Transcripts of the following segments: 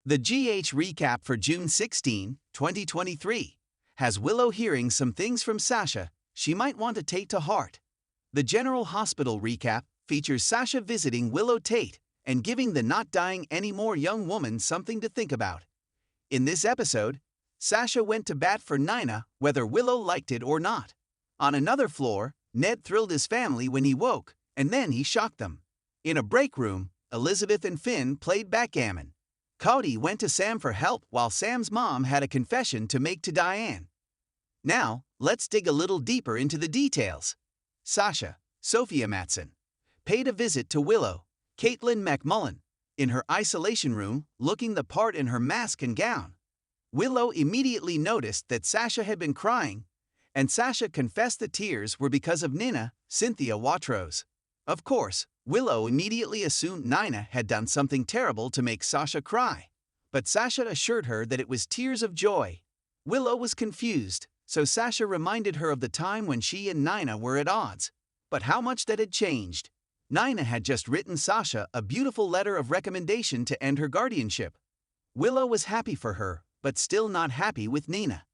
The GH recap for June 16, 2023, has Willow hearing some things from Sasha she might want to take to heart. The General Hospital recap features Sasha visiting Willow Tait and giving the not dying anymore young woman something to think about. In this episode, Sasha went to bat for Nina whether Willow liked it or not. On another floor, Ned thrilled his family when he woke, and then he shocked them. In a break room, Elizabeth and Finn played backgammon. Cody went to Sam for help while Sam's mom had a confession to make to Diane. Now, let's dig a little deeper into the details. Sasha, Sophia Matson, paid a visit to Willow, Caitlin McMullen, in her isolation room, looking the part in her mask and gown. Willow immediately noticed that Sasha had been crying, and Sasha confessed the tears were because of Nina, Cynthia Watrous. Of course, Willow immediately assumed Nina had done something terrible to make Sasha cry, but Sasha assured her that it was tears of joy. Willow was confused, so Sasha reminded her of the time when she and Nina were at odds, but how much that had changed. Nina had just written Sasha a beautiful letter of recommendation to end her guardianship. Willow was happy for her, but still not happy with Nina.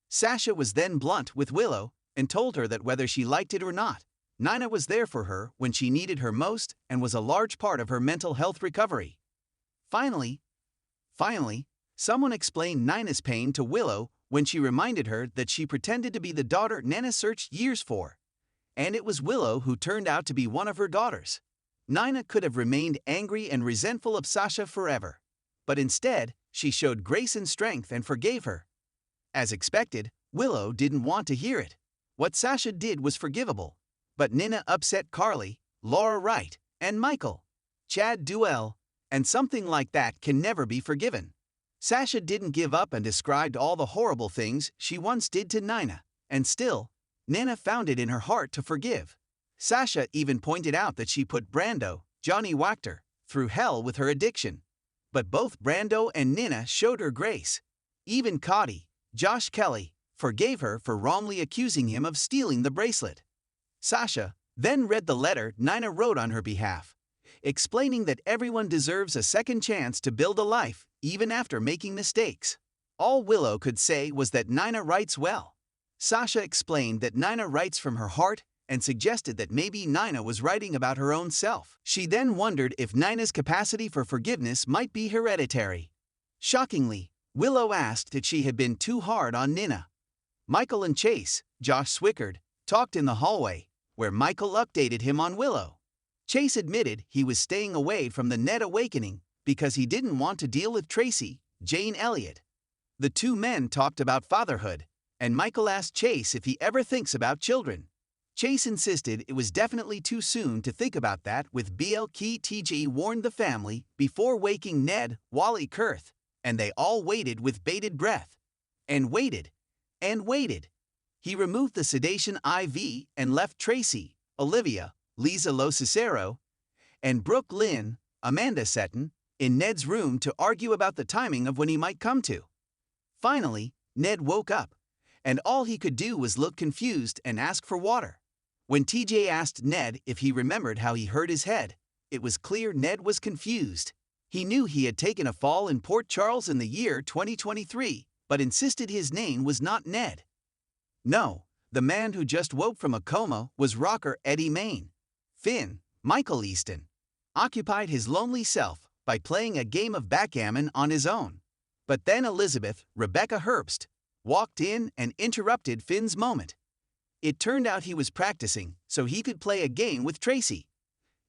Sasha was then blunt with Willow and told her that whether she liked it or not, Nina was there for her when she needed her most and was a large part of her mental health recovery. Finally, someone explained Nina's pain to Willow when she reminded her that she pretended to be the daughter Nina searched years for. And it was Willow who turned out to be one of her daughters. Nina could have remained angry and resentful of Sasha forever, but instead, she showed grace and strength and forgave her. As expected, Willow didn't want to hear it. What Sasha did was forgivable. But Nina upset Carly, Laura Wright, and Michael. Chad Duell, and something like that can never be forgiven. Sasha didn't give up and described all the horrible things she once did to Nina, and still, Nina found it in her heart to forgive. Sasha even pointed out that she put Brando, Johnny Wachter, through hell with her addiction. But both Brando and Nina showed her grace. Even Cody, Josh Kelly, forgave her for wrongly accusing him of stealing the bracelet. Sasha then read the letter Nina wrote on her behalf, explaining that everyone deserves a second chance to build a life, even after making mistakes. All Willow could say was that Nina writes well. Sasha explained that Nina writes from her heart and suggested that maybe Nina was writing about her own self. She then wondered if Nina's capacity for forgiveness might be hereditary. Shockingly, Willow asked if she had been too hard on Nina. Michael and Chase, Josh Swickard, talked in the hallway, where Michael updated him on Willow. Chase admitted he was staying away from the Ned awakening because he didn't want to deal with Tracy, Jane Elliott. The two men talked about fatherhood, and Michael asked Chase if he ever thinks about children. Chase insisted it was definitely too soon to think about that, with BLK warned the family before waking Ned, Wally Kurth, and they all waited with bated breath. And waited. And waited. He removed the sedation IV and left Tracy, Olivia, Lisa Lo Cicero, and Brooke Lynn, Amanda Seton, in Ned's room to argue about the timing of when he might come to. Finally, Ned woke up, and all he could do was look confused and ask for water. When TJ asked Ned if he remembered how he hurt his head, it was clear Ned was confused. He knew he had taken a fall in Port Charles in the year 2023, but insisted his name was not Ned. No, the man who just woke from a coma was rocker Eddie Main. Finn, Michael Easton, occupied his lonely self by playing a game of backgammon on his own. But then Elizabeth, Rebecca Herbst, walked in and interrupted Finn's moment. It turned out he was practicing so he could play a game with Tracy.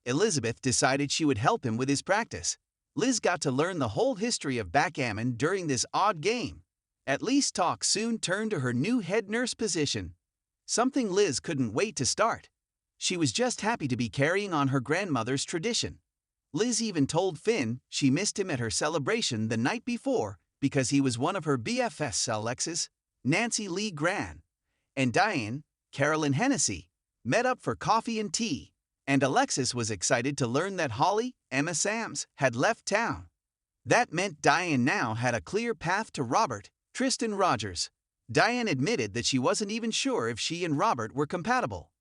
Elizabeth decided she would help him with his practice. Liz got to learn the whole history of backgammon during this odd game. At least talk soon turned to her new head nurse position, something Liz couldn't wait to start. She was just happy to be carrying on her grandmother's tradition. Liz even told Finn she missed him at her celebration the night before because he was one of her BFFs. Alexis, Nancy Lee Gran, and Diane, Carolyn Hennessy, met up for coffee and tea, and Alexis was excited to learn that Holly, Emma Sams, had left town. That meant Diane now had a clear path to Robert, Tristan Rogers. Diane admitted that she wasn't even sure if she and Robert were compatible.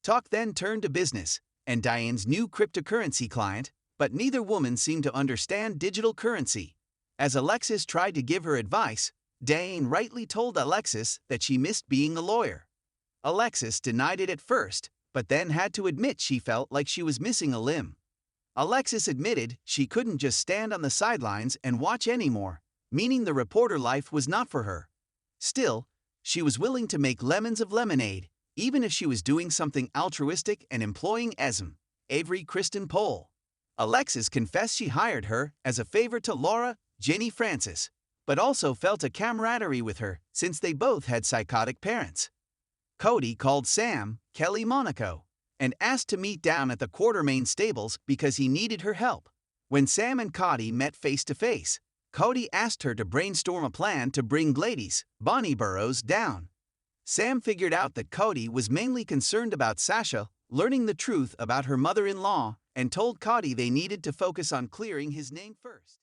Talk then turned to business, and Diane's new cryptocurrency client, but neither woman seemed to understand digital currency. As Alexis tried to give her advice, Diane rightly told Alexis that she missed being a lawyer. Alexis denied it at first, but then had to admit she felt like she was missing a limb. Alexis admitted she couldn't just stand on the sidelines and watch anymore, meaning the reporter life was not for her. Still, she was willing to make lemons of lemonade, even if she was doing something altruistic and employing Avery Kristen Pohl. Alexis confessed she hired her as a favor to Laura, Jenny Francis, but also felt a camaraderie with her since they both had psychotic parents. Cody called Sam, Kelly Monaco, and asked to meet down at the Quartermain stables because he needed her help. When Sam and Cody met face to face, Cody asked her to brainstorm a plan to bring Glady's, Bonnie Burrows, down. Sam figured out that Cody was mainly concerned about Sasha learning the truth about her mother-in-law and told Cody they needed to focus on clearing his name first.